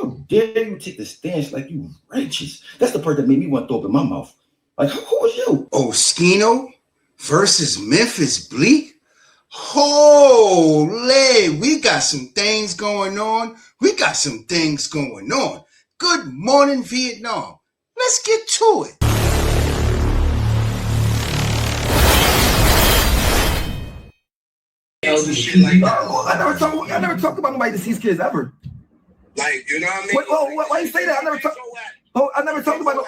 how dare you take the stance like you righteous? That's the part that made me want to throw up in my mouth. Like, who was you? Oschino versus Memphis Bleek? Holy, we got some things going on. Good morning, Vietnam. Let's get to it. I never talk about nobody deceased kids ever. Like, you know what I mean? Why you say that? I never talked about no.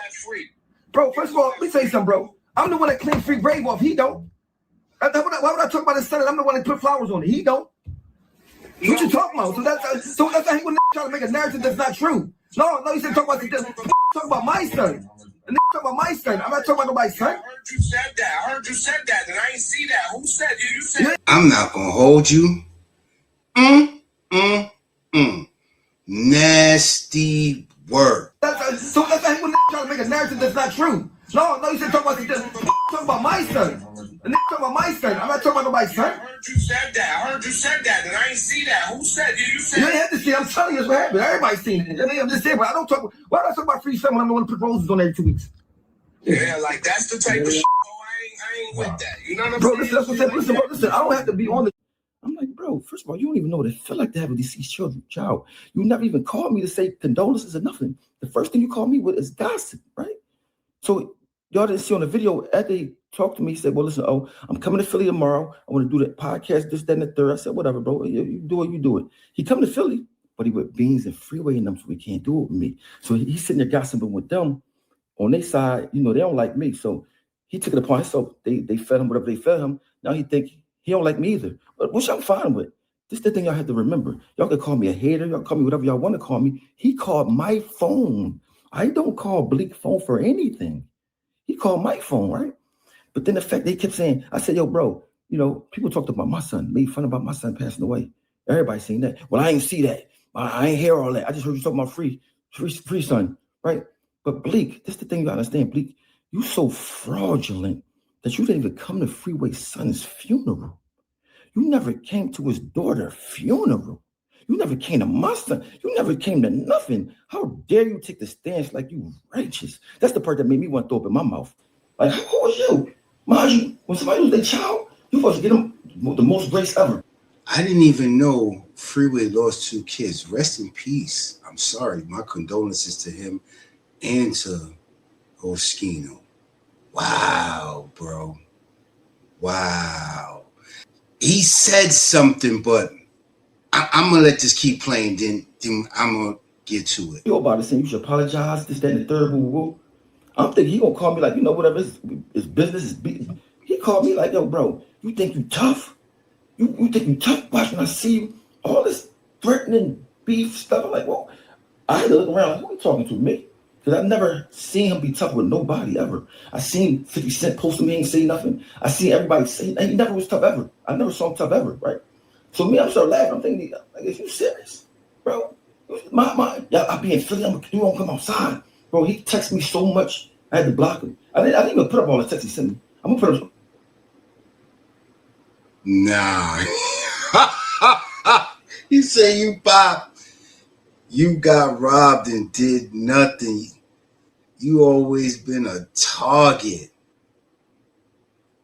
Bro, first of all, let me tell you something, bro. I'm the one that cleaned Free grave off. He don't. Why would I talk about his son? I'm the one that put flowers on it. He don't. What you talking about? So that's how he would try to make a narrative that's not true. No, you said talk about talk about my son. And talk about my son. I'm not talking about nobody's son. I heard you said that, and I ain't see that. Who said you? You said. I'm not gonna hold you. Nasty word. So that's how he would try to make a narrative that's not true. No, you said talk about my son. And talk about my son. I'm not talking about nobody's son. I heard you said that, and I ain't see that. Who said you? You said. You ain't have to see. I'm telling you what happened. Everybody's seen it. I mean, I'm just saying, but I don't talk. Why do I talk about Free son when I'm the one to put roses on every 2 weeks? Yeah, like that's the type of shit. I ain't with that. You know what I'm saying? That's what I'm saying. Listen, I don't have to be on the. I'm like, bro, first of all, you don't even know what it feel like to have a deceased child. You never even called me to say condolences or nothing. The first thing you called me with is gossip, right? So y'all didn't see on the video, after he talked to me, he said, well, listen, I'm coming to Philly tomorrow. I want to do the podcast, this, that, and the third. I said, whatever, bro. You do it, you do it. He coming to Philly, but he with Beans and Freeway in them, so he can't do it with me. So he's sitting there gossiping with them. On their side, they don't like me. So he took it upon himself. They fed him whatever they fed him. Now he think he don't like me either. But which I'm fine with. This is the thing y'all have to remember. Y'all can call me a hater. Y'all call me whatever y'all want to call me. He called my phone. I don't call Bleek phone for anything. He called my phone, right? But then the fact they kept saying, I said, yo, bro, people talked about my son, made fun about my son passing away. Everybody seen that. Well, I ain't see that. I ain't hear all that. I just heard you talking about free son, right? But Bleek, this is the thing you gotta understand, Bleek. You so fraudulent that you didn't even come to Freeway's son's funeral. You never came to his daughter's funeral. You never came to my son. You never came to nothing. How dare you take the stance like you righteous? That's the part that made me want to throw up in my mouth. Like, who was you? Mind you, when somebody lose their child, you supposed to get them the most grace ever. I didn't even know Freeway lost 2 kids. Rest in peace. I'm sorry. My condolences to him and to Oschino. Wow, bro. Wow. He said something, but I'm going to let this keep playing, then I'm going to get to it. You about to say you should apologize, this, that, and the third, woo. I'm thinking he going to call me like, whatever, it's business, is business. He called me like, yo, bro, you think you tough? You think you tough? Watch when I see you, all this threatening beef stuff. I'm like, well, I had to look around like, who are you talking to, me? Because I've never seen him be tough with nobody ever. I seen 50 Cent post him, he ain't say nothing. I seen everybody say, he never was tough ever. I never saw him tough ever, right? So me, I'm starting laughing. I'm thinking, like, is you serious, bro? I be in Philly, you won't come outside. Bro, he texted me so much, I had to block him. I didn't even put up all the texts he sent me. I'm going to put up. Nah. You say you got robbed and did nothing. You always been a target.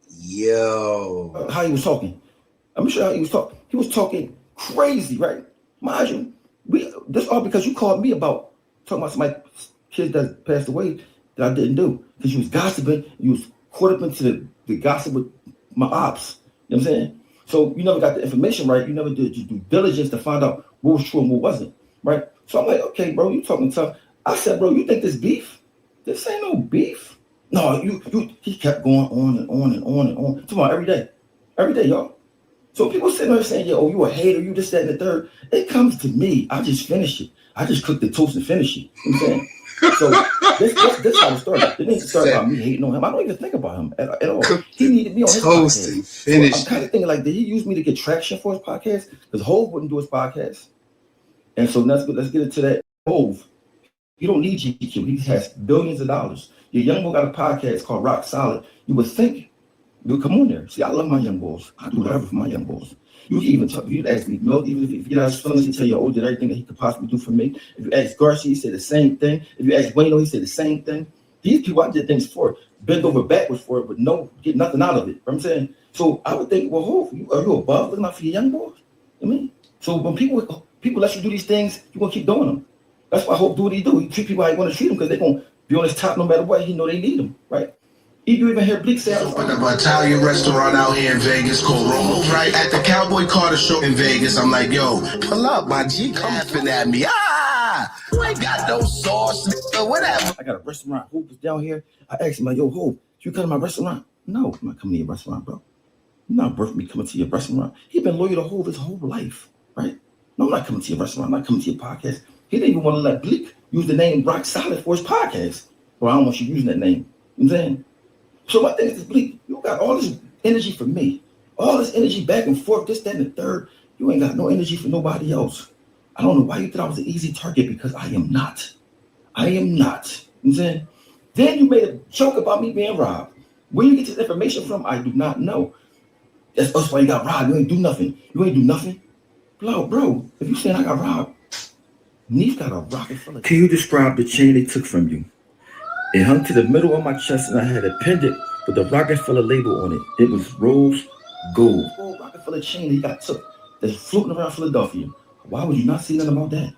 Yo. How he was talking. I'm sure how he was talking. He was talking crazy, right? Mind you, this all because you called me about talking about somebody's kids that passed away that I didn't do. Because you was gossiping, you was caught up into the gossip with my ops. You know what I'm saying? So you never got the information right. You never did your due diligence to find out what was true and what wasn't, right? So I'm like, okay, bro, you talking tough. I said, bro, you think this beef? This ain't no beef. No, he kept going on and on and on and on. Tomorrow, every day, y'all. So people sitting there saying, yo, you a hater, you this, that, and the third. It comes to me. I just finished it. I just cooked the toast and finished it. You know what I'm saying? So this how it started. It didn't start about me hating on him. I don't even think about him at all. He needed me on his toast podcast. And finished. So I'm kind of thinking like, did he use me to get traction for his podcast? Because Hove wouldn't do his podcast. And so let's get into that. Hove, he don't need GQ. He has billions of dollars. Your young boy got a podcast called Rock Solid. You would think, come on there. See, I love my young boys. I do whatever for my young boys. You can even talk, you ask me, even if you get out his feelings, he tell you, did everything that he could possibly do for me. If you ask Garcia, he said the same thing. If you ask Wayno, he said the same thing. These people I did things for, bend over backwards for it, but get nothing out of it. You know what I'm saying? So I would think, well, are you above looking out for your young boys? I mean, so when people let you do these things, you're gonna keep doing them. That's why Hope do what he do. He treat people how he want to treat them because they're gonna be on his top no matter what. He know they need them, right? You even hear Bleek say, Opened up an Italian restaurant out here in Vegas called Romo's, right? At the Cowboy Carter show in Vegas, I'm like, yo, pull up, my G, laughing at me. You ain't got no sauce, or whatever. I got a restaurant. Hope is down here. I asked him, like, yo, Hope, you come to my restaurant? No, I'm not coming to your restaurant, bro. You're not worth me coming to your restaurant. He's been loyal to Hope his whole life, right? No, I'm not coming to your restaurant. I'm not coming to your podcast. He didn't even want to let Bleek use the name Rock Solid for his podcast. Well, I don't want you using that name. You know what I'm saying? So my thing is this, Bleek, you got all this energy for me, all this energy back and forth, this, that, and the third. You ain't got no energy for nobody else. I don't know why you thought I was an easy target, because I am not. I am not. You know what I'm saying? Then you made a joke about me being robbed. Where you get this information from, I do not know. That's why you got robbed. You ain't do nothing. You ain't do nothing. Bro, if you saying I got robbed, Neef got a rocket full of. Can you describe the chain they took from you? It hung to the middle of my chest, and I had a pendant with a Rockefeller label on it. It was rose gold. Oh, Rockefeller chain he got took that's floating around Philadelphia. Why would you not see nothing about that?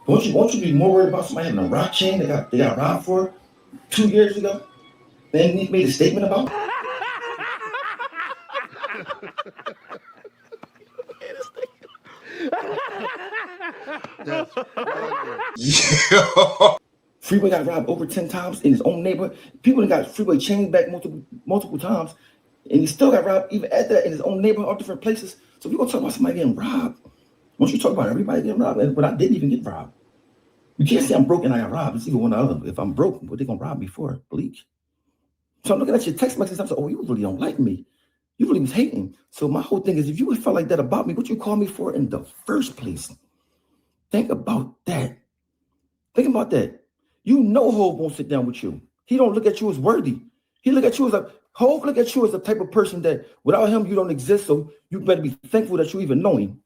Won't you be more worried about somebody having a rock chain they got robbed for 2 years ago? Then he made a statement about it. Freeway got robbed over 10 times in his own neighborhood. People got Freeway chained back multiple times, and he still got robbed even at that in his own neighborhood, all different places. So if you're gonna talk about somebody getting robbed, why don't you talk about everybody getting robbed? But I didn't even get robbed. You can't say I'm broke and I got robbed. It's either one or the other. If I'm broke, what they gonna rob me for? Bleak. So I'm looking at your text messages. I'm saying, oh, you really don't like me. You really was hating. So my whole thing is, if you felt like that about me, what you call me for in the first place? Think about that. Think about that. You know Hov won't sit down with you. He don't look at you as worthy. He look at you as Hov look at you as the type of person that without him you don't exist. So you better be thankful that you even know him.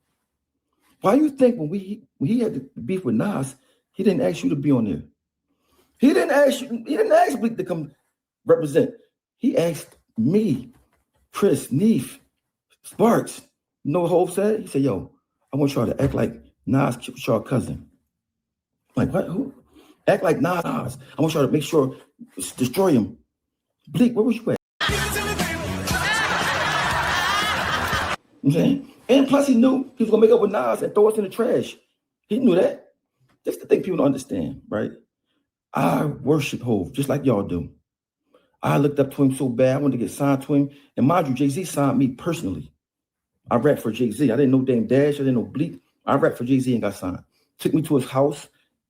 Why you think when he had the beef with Nas, he didn't ask you to be on there? He didn't ask Bleek to come represent. He asked me, Chris, Neef, Sparks. You know what Hov said? He said, yo, I want y'all to act like Nas killed y'all cousin. Like, what? Who? Act like Nas. I want y'all to make sure, destroy him. Bleek, where was you at? You know what I'm saying? And plus he knew he was going to make up with Nas and throw us in the trash. He knew that. That's the thing people don't understand, right? I worship Hov just like y'all do. I looked up to him so bad. I wanted to get signed to him. And mind you, Jay-Z signed me personally. I rapped for Jay-Z. I didn't know Dame Dash. I didn't know Bleek. I rapped for Jay-Z and got signed. Took me to his house.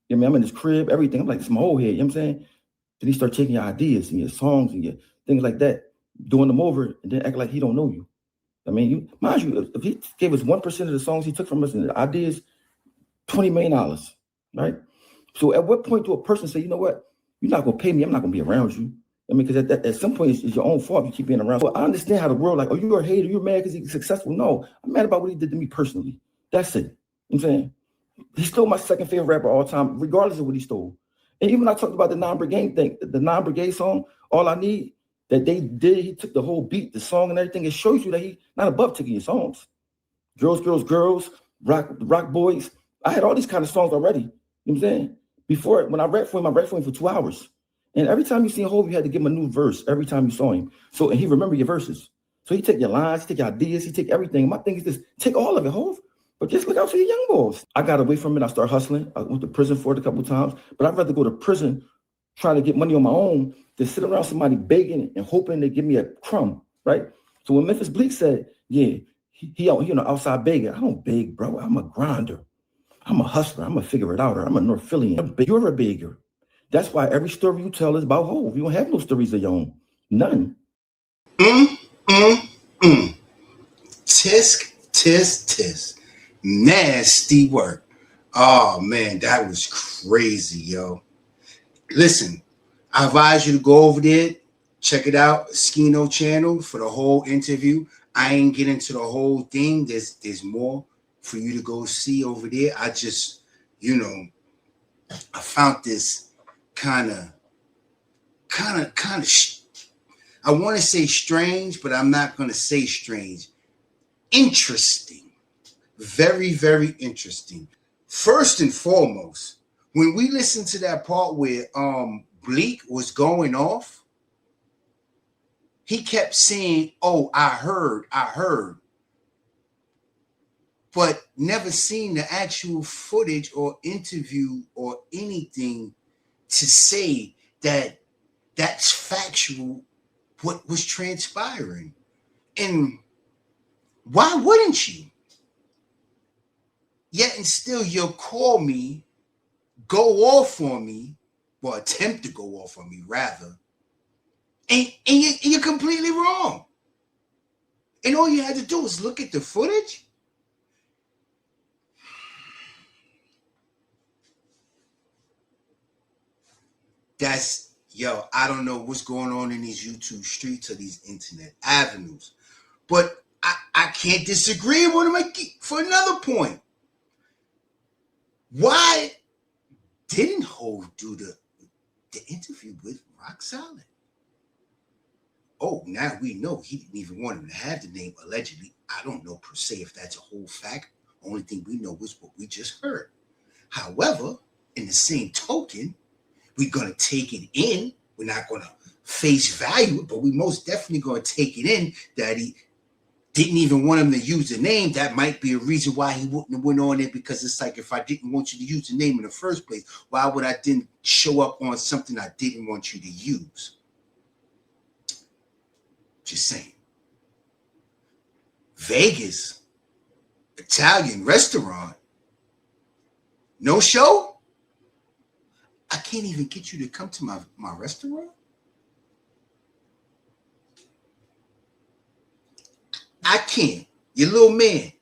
You know, I'm in his crib, everything. I'm like, it's my old head. You know what I'm saying? Then he started taking your ideas and your songs and your things like that, doing them over, and then act like he don't know you. I mean, mind you, if he gave us 1% of the songs he took from us and the ideas, $20 million, right? So at what point do a person say, you know what? You're not going to pay me. I'm not going to be around you. I mean, because at some point, it's your own fault if you keep being around. So I understand how the world, like, oh, you're a hater. You're mad because he's successful. No, I'm mad about what he did to me personally. That's it. You know what I'm saying? He's still my second favorite rapper all time, regardless of what he stole. And even when I talked about the Non-Brigade thing, the Non-Brigade song, All I Need, that they did, he took the whole beat, the song and everything. It shows you that he's not above taking your songs. Girls, Girls, Girls, Rock Boys. I had all these kind of songs already. You know what I'm saying? Before, when I rapped for him for 2 hours. And every time you see Hov, you had to give him a new verse every time you saw him. So, and he remembered your verses. So he take your lines, he take your ideas, he take everything. My thing is this, take all of it, Hov. But just look out for your young boys. I got away from it. I started hustling. I went to prison for it a couple of times. But I'd rather go to prison trying to get money on my own than sit around somebody begging and hoping they give me a crumb, right? So when Memphis Bleek said, yeah, he outside begging, I don't beg, bro. I'm a grinder. I'm a hustler. I'm a figure it out. I'm a North Phillian. You're a beggar. That's why every story you tell is about Hov. You don't have no stories of your own. None. Tisk. Nasty work. Oh man, that was crazy, yo. Listen, I advise you to go over there, check it out, Oschino channel for the whole interview. I ain't get into the whole thing. There's more for you to go see over there. I just, I found this kind of, I want to say strange, but I'm not going to say strange. Interesting. Very, very interesting. First and foremost, when we listened to that part where Bleek was going off, he kept saying, "Oh, I heard," but never seen the actual footage or interview or anything to say that that's factual what was transpiring. And why wouldn't you? Yet and still you'll call me, go off on me, well, attempt to go off on me rather, and you're completely wrong. And all you had to do was look at the footage. I don't know what's going on in these YouTube streets or these internet avenues, but I can't disagree with him for another point. Why didn't Hov do the interview with Rock Solid? Oh, now we know he didn't even want him to have the name allegedly. I don't know per se if that's a whole fact. Only thing we know is what we just heard. However, in the same token, we're going to take it in. We're not going to face value it, but we most definitely going to take it in that he didn't even want him to use the name. That might be a reason why he wouldn't have went on it, because it's like, if I didn't want you to use the name in the first place, why would I then show up on something I didn't want you to use? Just saying. Vegas, Italian restaurant, no show? I can't even get you to come to my restaurant? I can't, your little man,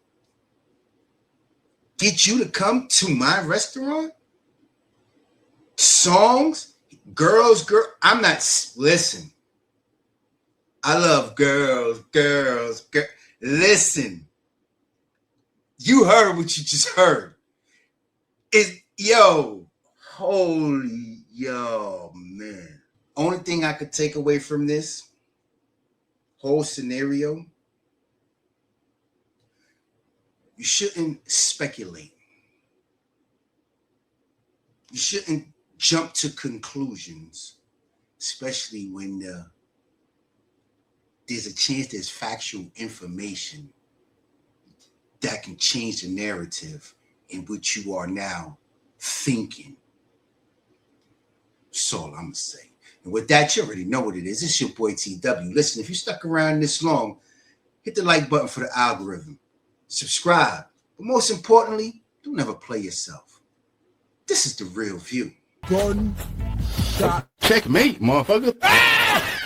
get you to come to my restaurant? Songs, girls, I'm not, listen. I love girls. Listen, you heard what you just heard. Man. Only thing I could take away from this whole scenario, you shouldn't speculate. You shouldn't jump to conclusions, especially when there's a chance there's factual information that can change the narrative in which you are now thinking. That's all I'm going to say. And with that, you already know what it is. It's your boy TW. Listen, if you stuck around this long, hit the like button for the algorithm. Subscribe. But most importantly, don't ever play yourself. This is The Real View. Gun shot. Checkmate, motherfucker. Ah!